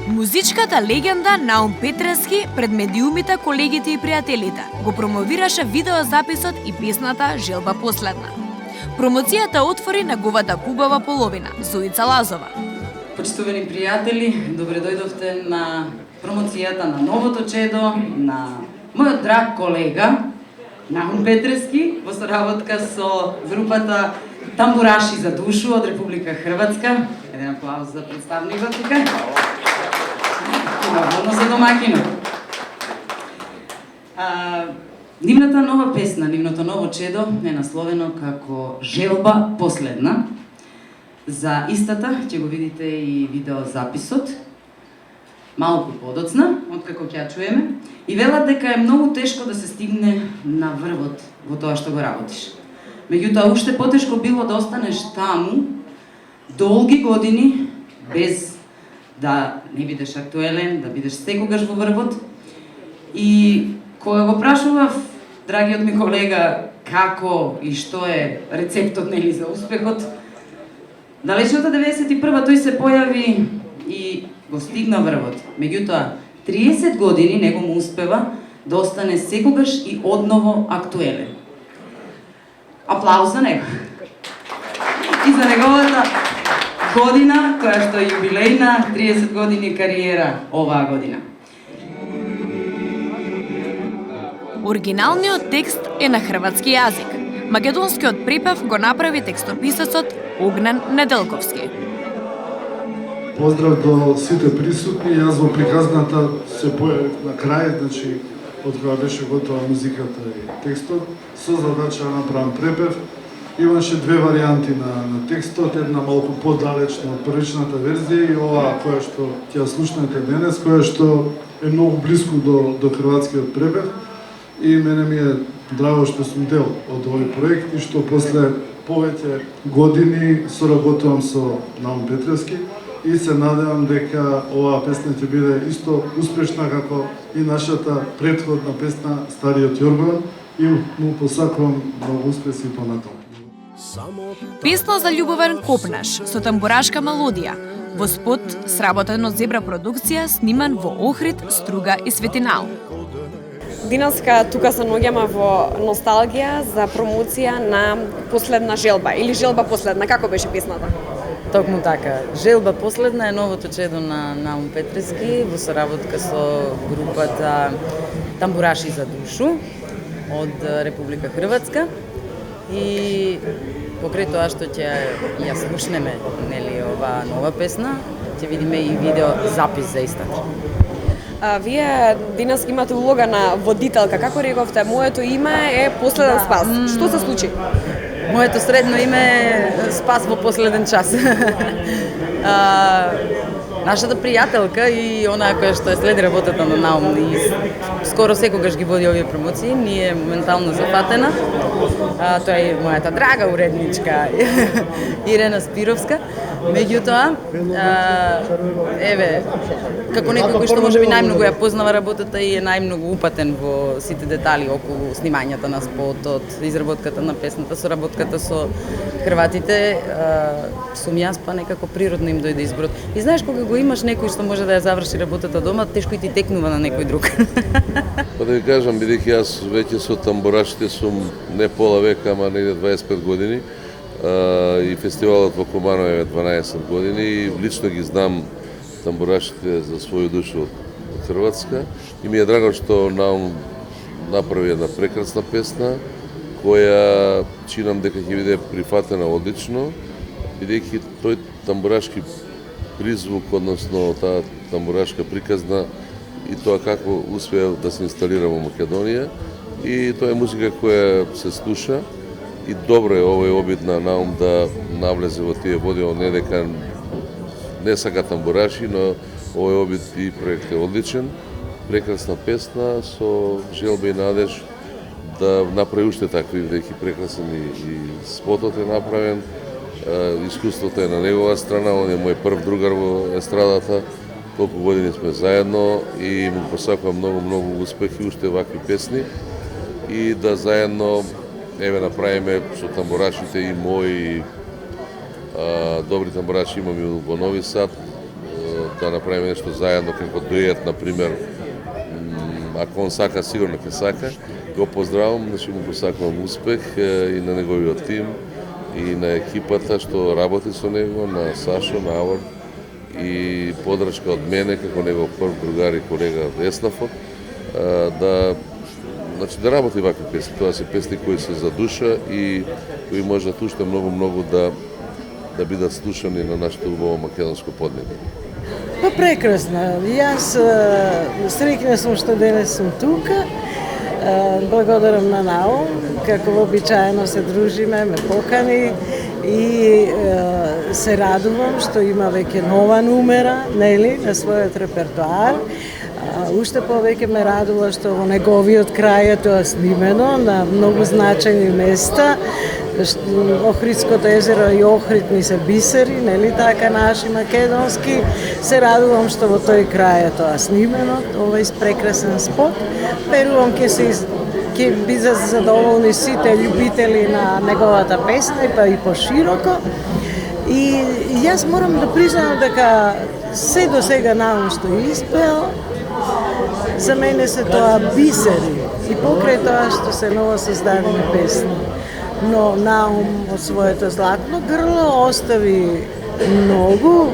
Музичката легенда Наум Петрески пред медиумите, колегите и пријателите го промовираше видеозаписот и песната Желба последна. Промоцијата отвори неговата пубава половина, Зоица Лазова. Почитувани пријатели, добре дојдовте на промоцијата на новото чедо на мојот драг колега Наум Петрески во соработка со групата Тамбураши за душу од Република Хрватска. Еден аплауз за представникот тука. Нормално за домакинот. Нивната нова песна, нивното ново чедо е насловено како Желба последна. За истата ќе го видите и видеозаписот малку подоцна, откако ќе ја чуеме, и велат дека е многу тешко да се стигне на врвот во тоа што го работиш. Меѓутоа, уште потешко било да останеш таму долги години без да не бидеш актуелен, да бидеш секогаш во врвот. И кога го прашував драгиот ми колега како и што е рецептот нели за успехот, далечната 91-а тој се појави и го стигна врвот. Меѓутоа, 30 години него му успева да остане секогаш и одново актуелен. Аплауз за него. И за неговата година, која што е јубилејна, 30 години кариера оваа година. Оригиналниот текст е на хрватски јазик. Македонскиот припев го направи текстописецот Огнен Неделковски. Поздрав до сите присутни. Јас во приказната се појавив на крај, значи од кога беше готова музиката и текстот, со задача да направам препев. Имаше две варијанти на текстот, една малку подалечна од првичната верзија и оваа која што ќе ја слушнете денес, која што е многу близко до хрватскиот препев. И мене ми е драго што сум дел од овој проект и што после повеќе години соработувам со Наум Петрески и се надевам дека оваа песна ќе биде исто успешна како и нашата претходна песна Стариот Јорган и му посакувам многу успеси понатаму. Песна за љубовен копнеш со тамбурашка мелодија, во спот сработен од Зебра продукција, сниман во Охрид, Струга и Светинал. Денеска тука се наоѓаме во носталгија за промоција на Последна желба или Желба последна, како беше песната? Токму така. Желба последна е новото чедо на Наум Петрески во соработка со групата Тамбураши за душу од Република Хрватска. И покрај тоа што ќе ја слушнеме, нели, оваа нова песна, ќе видиме и видео запис за истата. Вие денес имате улога на водителка. Како рековте, моето име е Последен спас. Што се случи? Моето средно име е Спас во последен час. Нашата пријателка и онаа која што следи работата на Наум и скоро секогаш ги води овие промоции, ни е моментално зафатена. Тоа е мојата драга уредничка Ирена Спировска. Меѓутоа, еве, како некој кој што можеби најмногу ја познава работата и е најмногу упатен во сите детали околу снимањата на спотот, изработката на песната, соработката со хрватите, сум јас па некако природно им дојде изборот. И знаеш кога го имаш некој што може да ја заврши работата дома, тешко и ти текнува на некој друг. Па да ви кажам, бидејќи јас веќе со тамбурашите сум не пола века, ама негде 25 години, и фестивалот во Куманово е 12 години и лично ги знам тамбурашите за своја душа од Хрватска и ми е драго што Наум направи една прекрасна песна која чинам дека ќе биде прифатена одлично, бидејќи тој тамбурашки призвук, односно таа тамбурашка приказна и тоа како успеа да се инсталира во Македонија и тоа е музика која се слуша и добро е овој обид на Наум да навлезе во тие води, не дека не сака тамбураши, но овој обид и проект е одличен, прекрасна песна со желба и надеж да направи уште такви, бидејќи прекрасен и спотот е направен, искуството е на негова страна, он е мој прв другар во естрадата, толку години сме заедно и му посакувам многу успех и уште вакви песни и да заедно еве направиме со тамбурашите и мои добри тамбураши имаме во Нови Сад, да направиме нешто заедно како дует, например, ако он сака, сигурно ќе сака. Го поздравам, значи му посакувам успех и на неговиот тим, и на екипата што работи со него, на Сашо, на Авор, и подрачка од мене како негов прв другар и колега од Еснафот, да работи вакви песни. Тоа се песни кои се за душа и кои можат уште многу да бидат слушани на нашето убаво македонско поднебје. Па прекрасно. Јас среќна сум што денес сум тука. Благодарам на Наум, како вообичаено се дружиме, ме покани и се радувам што има веќе нова numera, нели, на својот репертоар. Уште повеќе ме радува што во неговиот крај е тоа снимено на многу значајни места. Охридското езеро и Охрид ми се бисери, нели така, наши македонски. Се радувам што во тој крај е тоа снимено, овој прекрасен спот. Верувам ќе бидат задоволни сите љубители на неговата песна и па и пошироко. И јас морам да признам дека се до сега Наум што испеал, за мене се тоа бисери и покрај тоа што се ново создадени песни. Но Наум од своето златно грло остави многу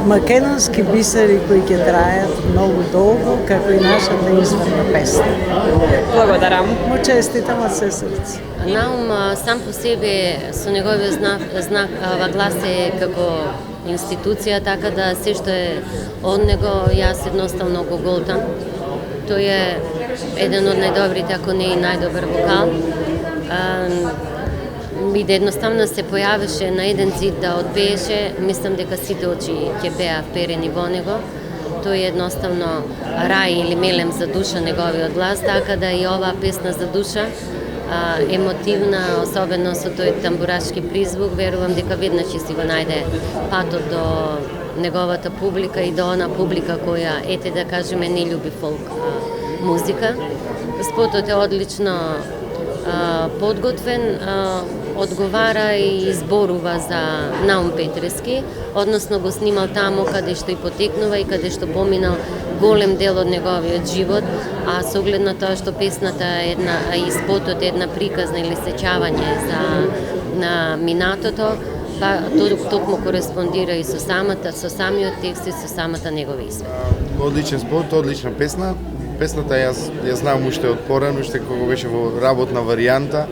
македонски бисери кои ќе трајат многу долго, како и нашата изврна песна. Благодарам. Му честитам од се срце. Наум сам по себе со неговиот знак во глас е како институција, така да се што е од него јас едноставно го голтам. Тој е еден од најдобрите, ако не и најдобар вокал. И да едноставно се појавеше на еден зид да одпееше, мислам дека сите очи ќе беа вперени во него. Тој е едноставно рај или мелем за душа неговиот глас, така да и оваа песна за душа, емотивна, особено со тој тамбурашки призвук, верувам дека веднаш ќе си го најде патот до неговата публика и до она публика која, ете да кажеме, не љуби фолк музика. Спотот е одлично подготвен, одговара и изборува за Наум Петрески, односно го снимал таму каде што и потекнува и каде што поминал голем дел од неговиот живот, а со оглед на тоа што песната е една, и спотот е една приказна или сеќавање на минатото, па токму кореспондира и со самиот текст и со самата негова изва. Одличен спот, одлична песна. Песната јас ја знам уште од порано, уште кога беше во работна варијанта.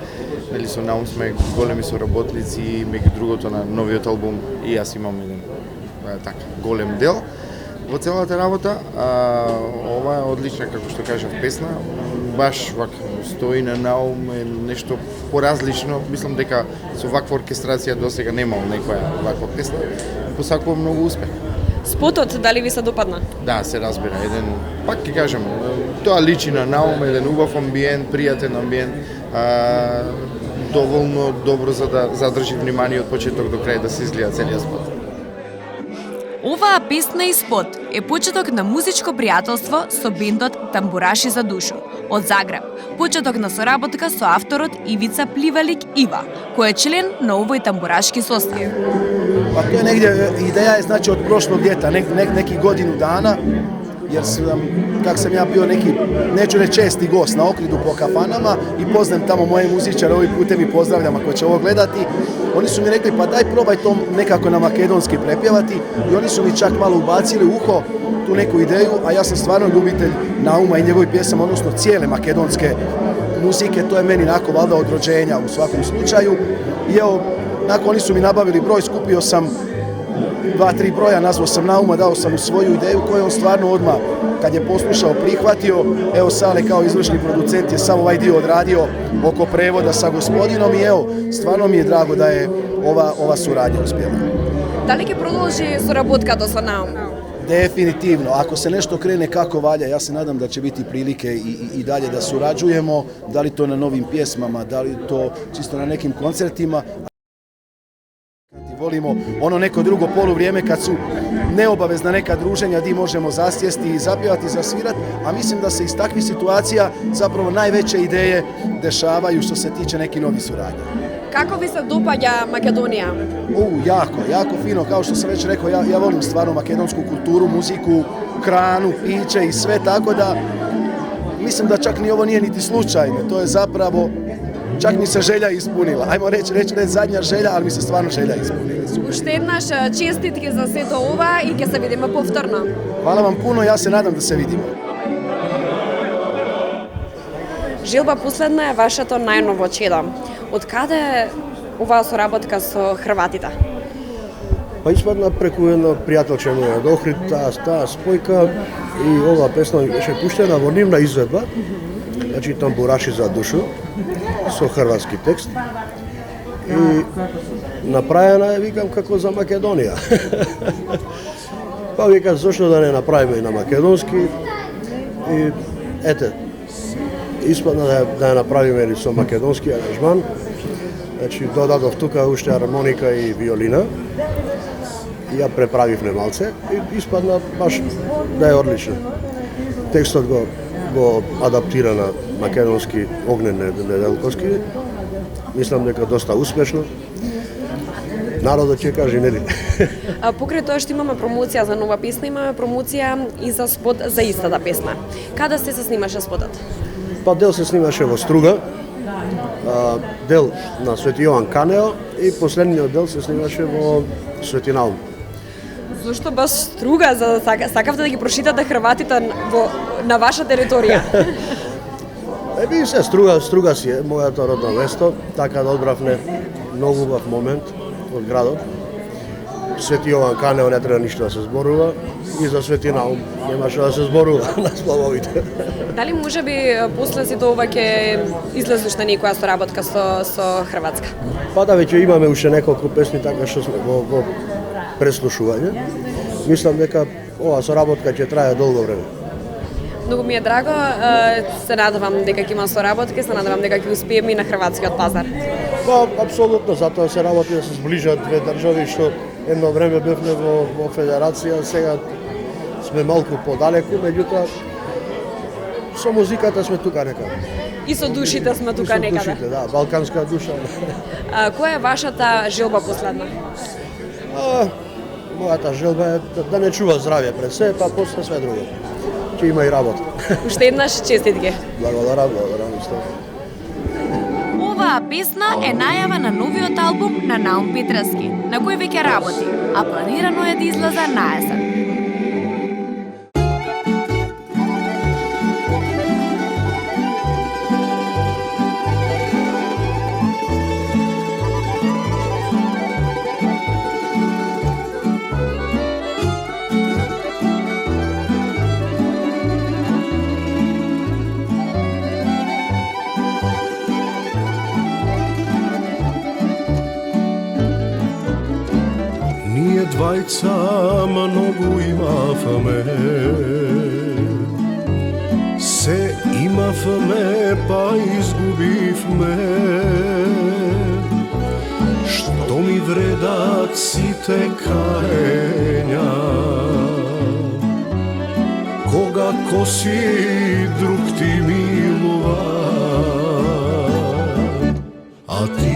Нели со Наум сме големи соработници и меѓу другото на новиот албум и јас имам еден така голем дел во целата работа. Ова е одлична, како што кажав, песна. Баш вака стои на Наум, е нешто поразлично. Мислам дека со ваква оркестрација досега немал некоја ваква песна. Посакувам многу успех. Спотот, дали ви се допадна? Да, се разбира. Еден, пак ќе кажам, тоа личи на Наум, еден убав амбиент, пријатен амбиент, доволно добро за да задржи внимание од почеток до крај да се изгледа целиот спот. Оваа песна и спот е почеток на музичко пријателство со бендот Тамбураши за душу од Загреб. Почеток на соработка со авторот Ивица Пливалик Ива, кој е член на овој тамбурашки состав. Pa to je negdje, ideja je znači od prošlog ljeta, neki godinu dana, jer sam ja bio neki, neću reći česti gost na Okridu po kafanama i poznam tamo moje muzičare, ovim putem i pozdravljam ako će ovo gledati. Oni su mi rekli pa daj probaj to nekako na makedonski prepjevati i oni su mi čak malo ubacili u uho tu neku ideju, a ja sam stvarno ljubitelj Nauma i njegovih pjesama, odnosno cijele makedonske muzike, to je meni nako valjda od rođenja u svakom slučaju. I evo, nakon oni su mi nabavili broj, skupio sam 2-3 broja, nazvao sam Nauma, dao sam mu svoju ideju koju on stvarno odmah, kad je poslušao, prihvatio. Evo Sale kao izvršni producent je sam ovaj dio odradio oko prevoda sa gospodinom i evo, stvarno mi je drago da je ova suradnja uspjela. Da li će produži sоработката со Наум? Definitivno, ako se nešto krene kako valja, ja se nadam da će biti prilike i dalje da surađujemo, da li to na novim pjesmama, da li to čisto na nekim koncertima. Volimo ono neko drugo poluvrijeme kad su neobavezna neka druženja gdje možemo zasjesti i zapjevati, zasvirati, a mislim da se iz takvih situacija zapravo najveće ideje dešavaju što se tiče nekih novih suradnja. Kako vi se dopaѓa Македонија? Jako fino, kao što sam već rekao, ja volim stvarno makedonsku kulturu, muziku, hranu, piće i sve, tako da mislim da čak ni ovo nije niti slučajno, to je zapravo, čak mi se želja ispunila. Ajmo reći zadnja želja, ali mi se stvarno želja ispunila. Уште еднаш честитки за сето ова и ќе се видиме повторно. Hvala vam puno, ja se nadam da se vidimo. Желба последна е вашето најново чедо. Од каде оваа соработка со Хрватите? Па испадна преку едно пријателче моја од Охрид, таа спојка и оваа песна беше пуштена во нивна изведба, значи тамбураши за душу, со хрватски текст. И направена е, викам, како за Македонија. Па викам, зошто да не направиме и на македонски. И ете, испадна да ја направиме и со македонски аранжман. Значи, додадов тука уште армоника и виолина. И ја преправивме малце и испадна баш да е одлично. Текстот го адаптира на македонски Огнен Неделковски. Мислам дека доста успешно. Народот ќе каже, нели? Покрај тоа што имаме промоција за нова песна, имаме промоција и за спот за истата песна. Каде се снимаше спотот? Па дел се снимаше во Струга, дел на Свети Јован Канео и последниот дел се снимаше во Свети Наум. Зошто баш Струга, за да сакавте да ги прошитате Хрватите на ваша територија? Види се, Струга си е мојато родно место, така да одбравме многу убав момент од градот. Свети Јован Канео не треба ништо да се зборува и за Свети Наум немаше да се зборува на славовите. Дали можеби после сето ова ќе излезеш на некоја соработка со Хрватска? Па да, веќе имаме уште неколку песни така што сме во преслушување. Мислам дека ова соработка ќе трае долго време. Многу ми е драго, се надевам дека ќе има соработки, се надевам дека ќе успееме и на хрватскиот пазар. Па, апсолутно, затоа се работи да се сближат две држави, што едно време бевме во федерација, сега сме малку подалеку, меѓутоа со музиката сме тука некаде. И со душите сме тука некаде. И со душите, да, балканска душа. Која е вашата желба последна? Мојата желба е да не чува здравје пред се, па после све друго. Ќе има и работа. Уште еднаш честитки. Благодарам исто. Оваа песна е најава на новиот албум на Наум Петровски, на кој веќе работи, а планирано е да излезе на есен. Двајца многу имавме, се имавме па изгубивме. Што ми вредат сите каења, кога коси друг ти милува, а ти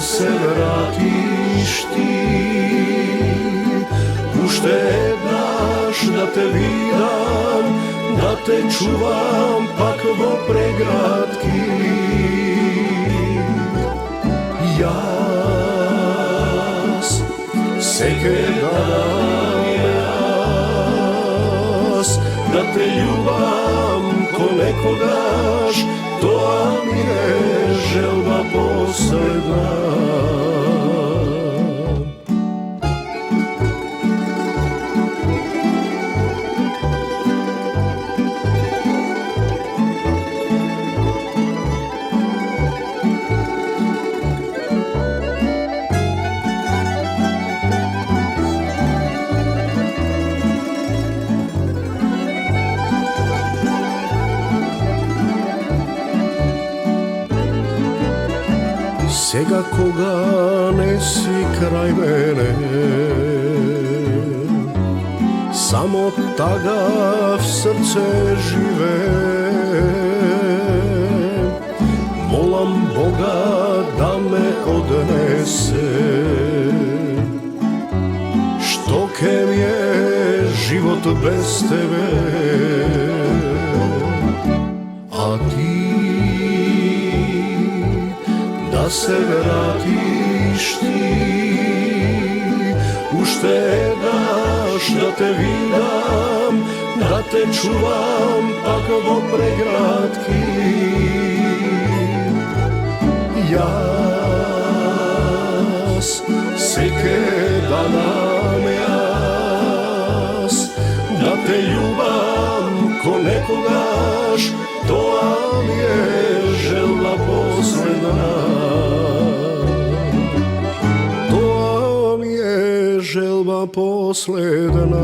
се вратиш ти, уште еднаш да те видам, да те чувам пак во преградки. Јас се кедам да те љубам ко некогаш, тоа ми е желба последна. Сега кога не си крај мене, само тага в срце живе. Boga da me odnese. Što ke mi je život bez tebe, a ti da se vratiš ti, uštedaš da te vidam, da te čuvam pak vo pregratki. Jas seke danam jas, da te ljubam ko nekogaš, to mi je želba posledna. To mi je želba posledna.